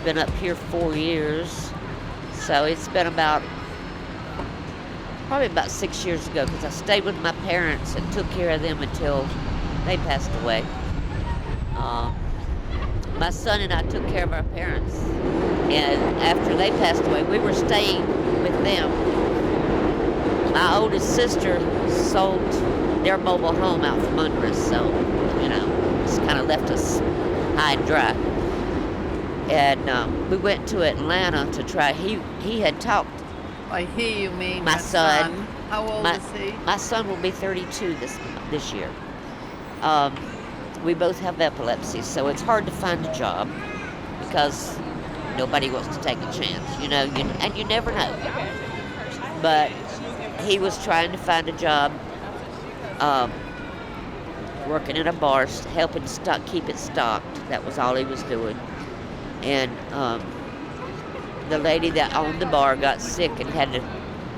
been up here 4 years. So it's been probably about 6 years ago, because I stayed with my parents and took care of them until they passed away. My son and I took care of our parents, and after they passed away, we were staying with them. My oldest sister sold their mobile home out from under us, so, just kind of left us high and dry. And we went to Atlanta to try. He had talked. By he, you mean my son. How old is he? My son will be 32 this year. We both have epilepsy, so it's hard to find a job because nobody wants to take a chance, and you never know. But he was trying to find a job, working in a bar, helping keep it stocked. That was all he was doing. And the lady that owned the bar got sick and had to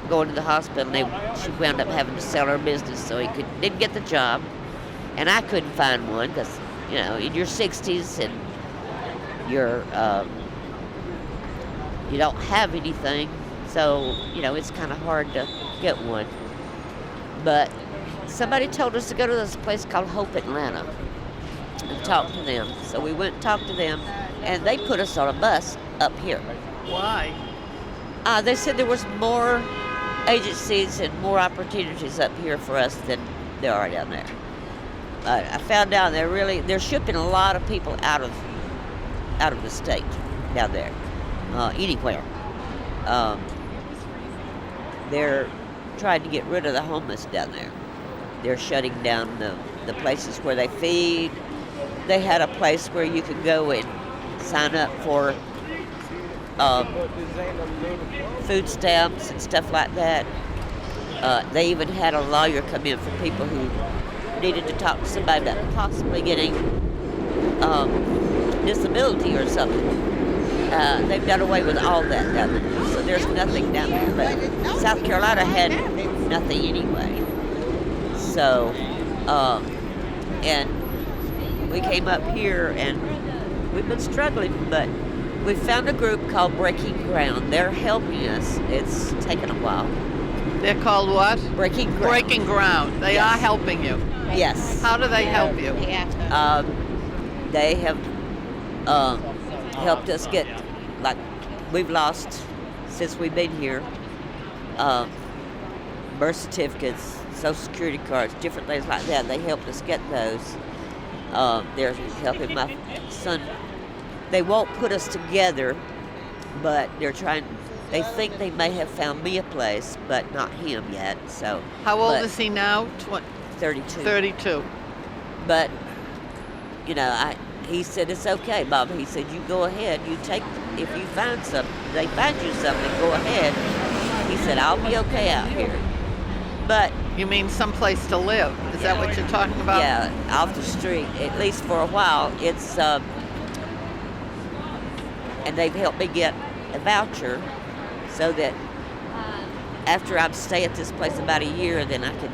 go into the hospital, and she wound up having to sell her business, so he didn't get the job. And I couldn't find one because, in your 60s and you don't have anything. So, it's kind of hard to get one. But somebody told us to go to this place called Hope Atlanta and talk to them. So we went and talked to them, and they put us on a bus up here. Why? They said there was more agencies and more opportunities up here for us than there are down there. I found out they're shipping a lot of people out of the state down there, anywhere. They're trying to get rid of the homeless down there. They're shutting down the places where they feed. They had a place where you could go and sign up for food stamps and stuff like that. They even had a lawyer come in for people who needed to talk to somebody about possibly getting disability or something. They've done away with all that down there, so there's nothing down there. But South Carolina had nothing anyway. So, and we came up here, and we've been struggling, but we found a group called Breaking Ground. They're helping us. It's taken a while. They're called what? Breaking Ground. Breaking Ground. They Yes. are helping you. Yes. How do they help you? They have helped us get, like, we've lost, since we've been here, birth certificates, social security cards, different things like that. They helped us get those. They're helping my son. They won't put us together, but they think they may have found me a place, but not him yet. So. How old is he now? 32. 32. But, he said, it's okay, Bob. He said, you go ahead. If you find something, they find you something, go ahead. He said, I'll be okay out here. But. You mean someplace to live? Is that what you're talking about? Yeah, off the street, at least for a while. It's, and they've helped me get a voucher so that after I stay at this place about a year, then I can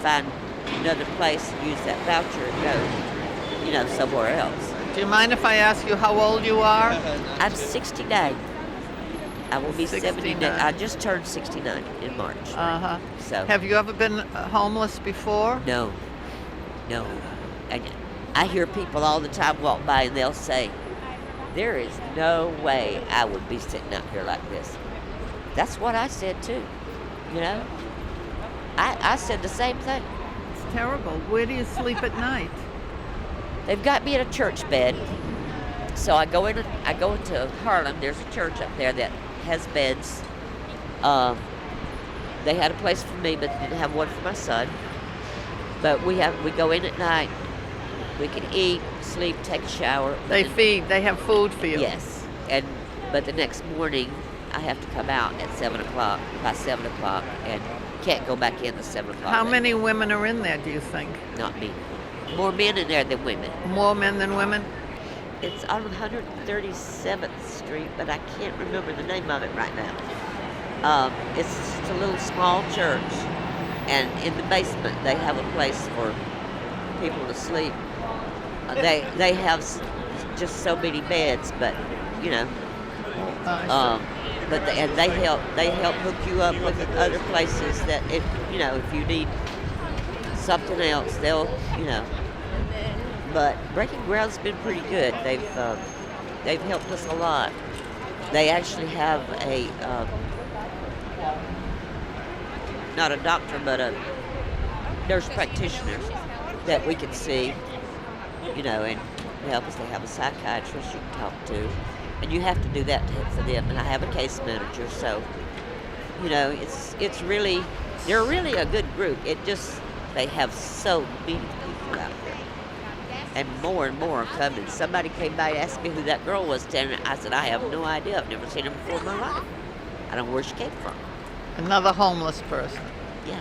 find another place and use that voucher and go, somewhere else. Do you mind if I ask you how old you are? I'm 69. I will be 69. I just turned 69 in March. Uh-huh. So. Have you ever been homeless before? No. And I hear people all the time walk by and they'll say, there is no way I would be sitting out here like this. That's what I said too, I said the same thing. It's terrible. Where do you sleep at night? They've got me in a church bed. So I go into Harlem. There's a church up there that has beds. They had a place for me, but they didn't have one for my son. But we go in at night. We can eat, sleep, take a shower. They have food for you. Yes. But the next morning I have to come out at 7 o'clock, by 7 o'clock, and can't go back in at 7 o'clock. How many women are in there, do you think? Not me. More men in there than women. More men than women? It's on 137th Street, but I can't remember the name of it right now. It's just a little small church, and in the basement they have a place for people to sleep. They have just so many beds, but you know, Uh, and they help hook you up with other places that if if you need something else, they'll. But Breaking Ground's been pretty good. They've helped us a lot. They actually have a not a doctor but a nurse practitioner that we can see, and help us. They have a psychiatrist you can talk to, and you have to do that for them. And I have a case manager, so it's really they're really a good group. They have so many people out there. And more are coming. Somebody came by and asked me who that girl was standing. I said, I have no idea. I've never seen her before in my life. I don't know where she came from. Another homeless person. Yeah.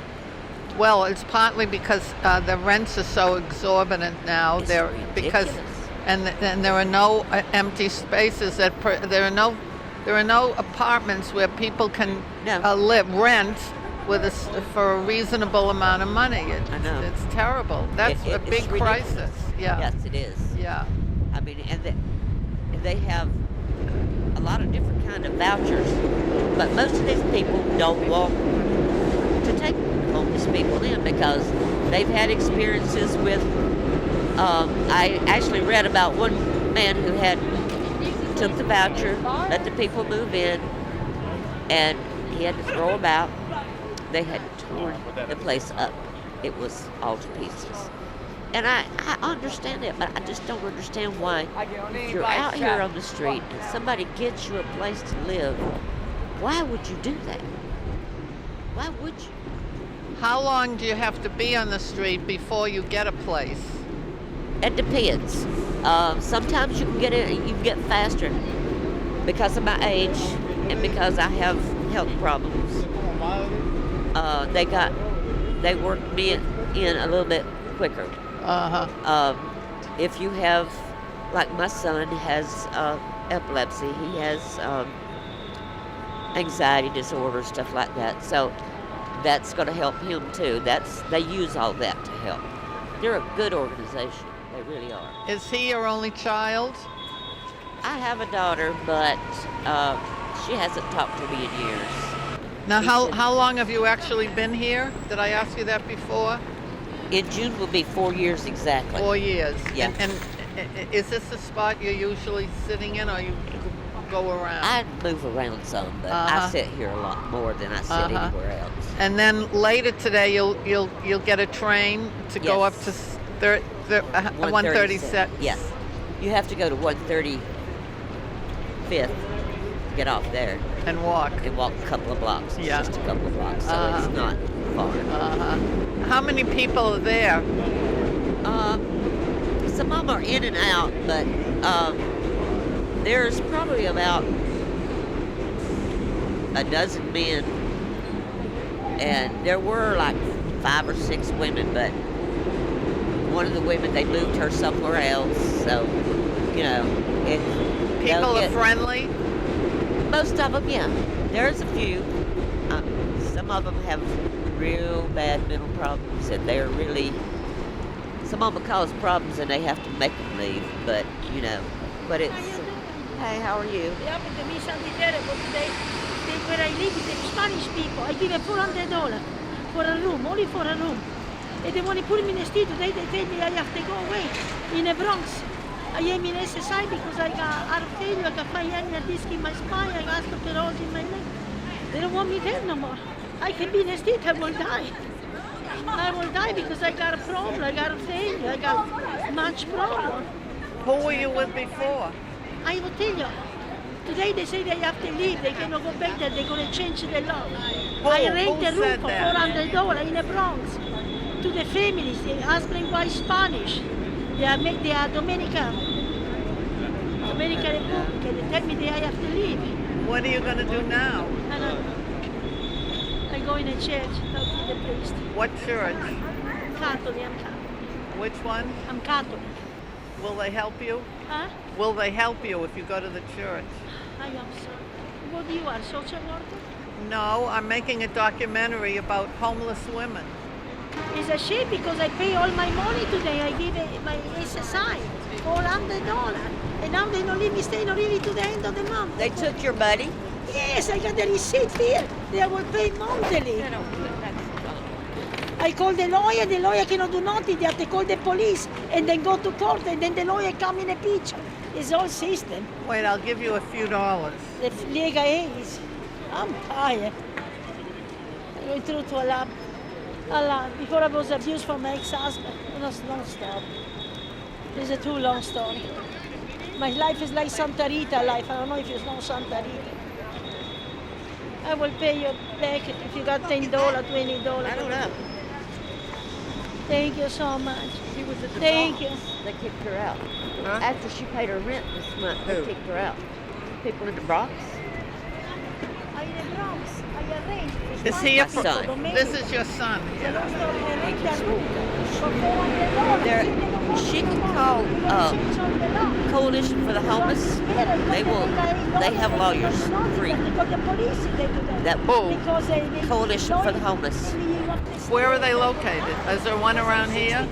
Well, it's partly because the rents are so exorbitant now. It's They're because, ridiculous. and there are no empty spaces. There are no apartments where people can rent for a reasonable amount of money. I know. It's terrible. That's a big crisis. Yeah. Yes, it is. Yeah. I mean, and they have a lot of different kind of vouchers, but most of these people don't want to take homeless people in because they've had experiences with. I actually read about one man who took the voucher, let the people move in, and he had to throw them out. They had torn the place up. It was all to pieces. And I understand it, but I just don't understand why if you're out here on the street and somebody gets you a place to live, why would you do that? Why would you? How long do you have to be on the street before you get a place? It depends. Sometimes you can get faster because of my age and because I have health problems. They worked me in a little bit quicker. If you have, like my son has epilepsy, he has anxiety disorder, stuff like that. So that's going to help him too. They use all that to help. They're a good organization. They really are. Is he your only child? I have a daughter, but she hasn't talked to me in years. Now, how long have you actually been here? Did I ask you that before? In June will be 4 years exactly. 4 years. Yeah. And is this the spot you're usually sitting in, or you go around? I move around some, but I sit here a lot more than I sit anywhere else. And then later today, you'll get a train to go up to 137. Yes. You have to go to 135th, get off there. And walk. And walk a couple of blocks. It's just a couple of blocks, so it's not far. How many people are there? Some of them are in and out, but there's probably about a dozen men, and there were like 5 or 6 women, but one of the women, they moved her somewhere else, so, People are friendly? Most of them, yeah. There's a few. Some of them have real bad mental problems, and they're really. Some of them cause problems, and they have to make them leave. But but it's. Hey, how are you? Yeah, but the mission terrible today. Where I live, the Spanish people, I give $400 for a room, only for a room. And they want to put me in the street today. They tell me I have to go away in the Bronx. I am in SSI because I got heart failure, I got 5 hernia disc in my spine, I got osteoporosis in my leg. They don't want me there no more. I can be in the street, I will die. I will die because I got a problem, I got a failure, I got much problem. Who were you with before? I will tell you. Today they say they have to leave, they cannot go back there, they're going to change the law. I rent a room for $400 in the Bronx to the families, the husband and wife Spanish. They are Dominican Republic. They tell me I have to leave. What are you going to do now? I go in a church, talk to the priest. What church? Catholic, I'm Catholic. Which one? I'm Catholic. Will they help you? Huh? Will they help you if you go to the church? I am so. What do you are, social worker? No, I'm making a documentary about homeless women. It's a shame because I pay all my money today. I give it my SSI. $400. And now they don't leave me stay really to the end of the month. They took your money? Yes, I got the receipt here. They will pay monthly. I call the lawyer cannot do nothing. They have to call the police and then go to court and then the lawyer come in a picture. It's all system. Wait, I'll give you a few dollars. The Lega is. I'm tired. I'm going through to a lot. Before I was abused from my ex-husband. It's long story. It's a too long story. My life is like Santa Rita life. I don't know if you know Santa Rita. I will pay you back if you got $10, $20. I don't know. Thank you so much. She was at the Thank Bronx. you. They kicked her out. Huh? After she paid her rent this month, Who? they kicked her out. People in the Bronx. I in the Bronx. I arranged. Is he a son. This is your son. There, she can call Coalition for the Homeless. They have lawyers free. That Coalition for the Homeless. Where are they located? Is there one around here?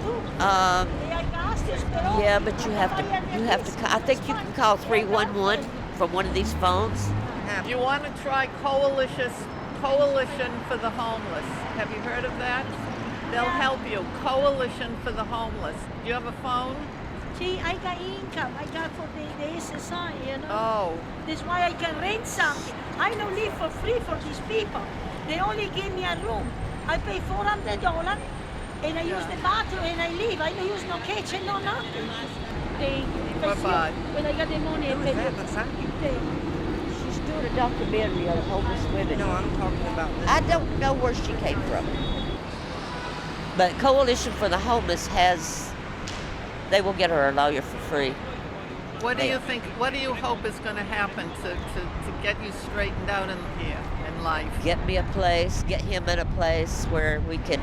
Yeah, but you have to. I think you can call 311 from one of these phones. You want to try Coalition for the Homeless. Have you heard of that? They'll help you. Coalition for the Homeless. Do you have a phone? See, I got income. I got for the SSI, you know. Oh. That's why I can rent something. I don't live for free for these people. They only give me a room. I pay $400 and I use the bathroom and I leave. I don't use no kitchen, no nothing. Thank you. Bye-bye. When I got the money, I pay you. Thank you. She's doing a documentary on homeless women. No, I'm talking about this. I don't know where she came from. But Coalition for the Homeless they will get her a lawyer for free. What do you think? What do you hope is going to happen to get you straightened out in here in life? Get me a place, get him in a place where we can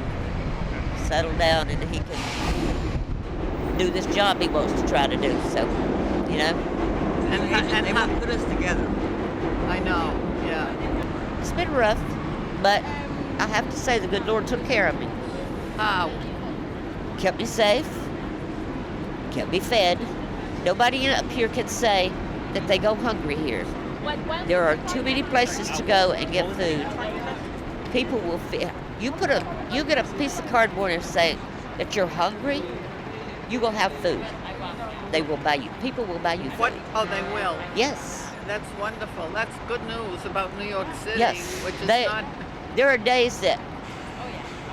settle down and he can do this job he wants to try to do. So, you know. And they won't put us together. I know, yeah. It's been rough, but I have to say the good Lord took care of me. How? Kept me safe, kept me fed. Nobody up here can say that they go hungry here. There are too many places to go and get food. People will feed. You get a piece of cardboard and say that you're hungry, you will have food. They will buy you. People will buy you food. What? Oh, they will. Yes. That's wonderful. That's good news about New York City, Yes. which is not. There are days that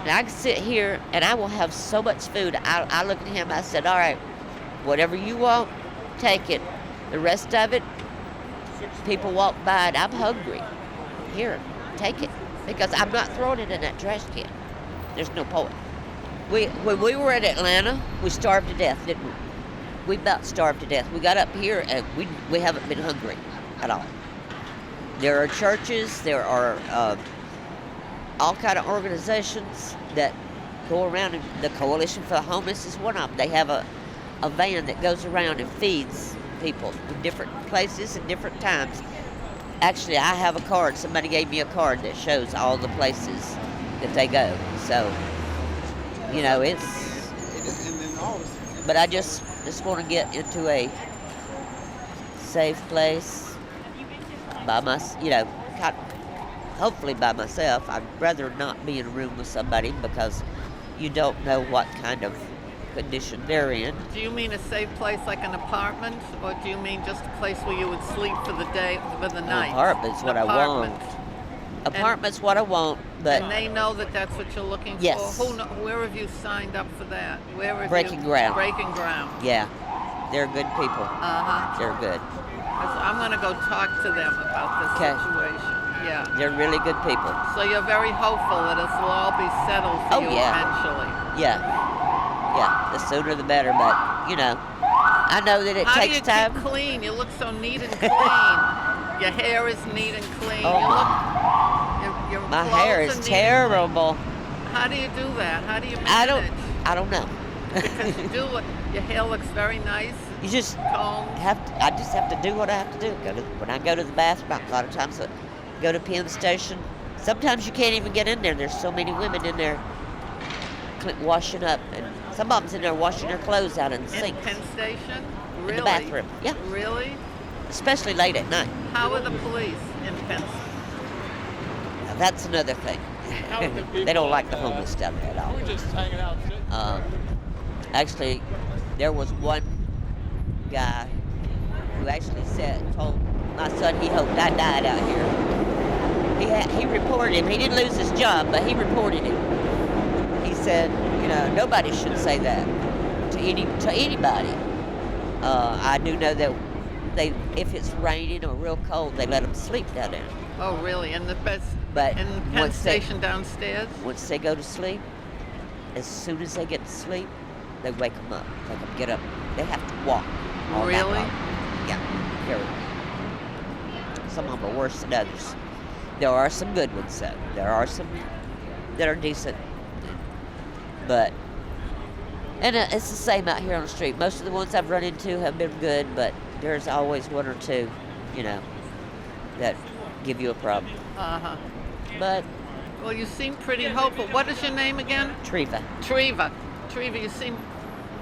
I can sit here and I will have so much food. I look at him, I said, all right, whatever you want, take it. The rest of it, people walk by and I'm hungry. Here, take it. Because I'm not throwing it in that trash can. There's no point. When we were in Atlanta, we starved to death, didn't we? We about starved to death. We got up here and we haven't been hungry at all. There are churches, there are all kind of organizations that go around, and the Coalition for the Homeless is one of them. They have a van that goes around and feeds people in different places and different times. Actually, I have a card. Somebody gave me a card that shows all the places that they go. So, you know, but I just want to get into a safe place by hopefully by myself. I'd rather not be in a room with somebody because you don't know what kind of condition they're in. Do you mean a safe place like an apartment, or do you mean just a place where you would sleep for the day, for the night? Apartment's what I want. Apartment's what I want, but... And they know that that's what you're looking for? Yes. Where have you signed up for that? Where have Breaking Ground. Breaking Ground. Yeah, they're good people. Uh-huh. They're good. I'm going to go talk to them about this situation. Yeah. They're really good people. So you're very hopeful that this will all be settled for you eventually. Yeah. Yeah, the sooner the better, but, you know, I know that it takes time. How do you keep clean? You look so neat and clean. Your hair is neat and clean. Oh, your my clothes hair are is neat terrible. How do you do that? How do you manage? I don't know. Because your hair looks very nice. You just combed. I just have to do what I have to do. When I go to the bathroom, a lot of times I go to Penn Station. Sometimes you can't even get in there. There's so many women in there washing up, and some of them's in there washing their clothes out in the sink. Penn Station? Really? In the bathroom. Yeah, Really? especially late at night. How are the police in Penn? Now, that's another thing. They don't like the homeless down there at all. We're just hanging out. Actually, there was one guy who actually told my son he hoped I died out here. He reported him. He didn't lose his job, but he reported him. He said, nobody should say that to anybody. I do know that if it's raining or real cold, they let them sleep down there. Oh, really? In the best. But In the Penn Station downstairs? Once they go to sleep, as soon as they get to sleep, they wake them up. Make them get up. They have to walk. All night Really? long. Yeah. Some of them are worse than others. There are some good ones, though. There are some that are decent. And it's the same out here on the street. Most of the ones I've run into have been good, but there's always one or two, that give you a problem. Uh-huh. But Well, you seem pretty hopeful. What is your name again? Triva. Triva. Triva, you seem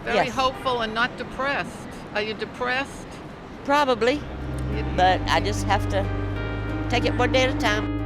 very Yes. hopeful and not depressed. Are you depressed? Probably, You- but I just have to take it one day at a time.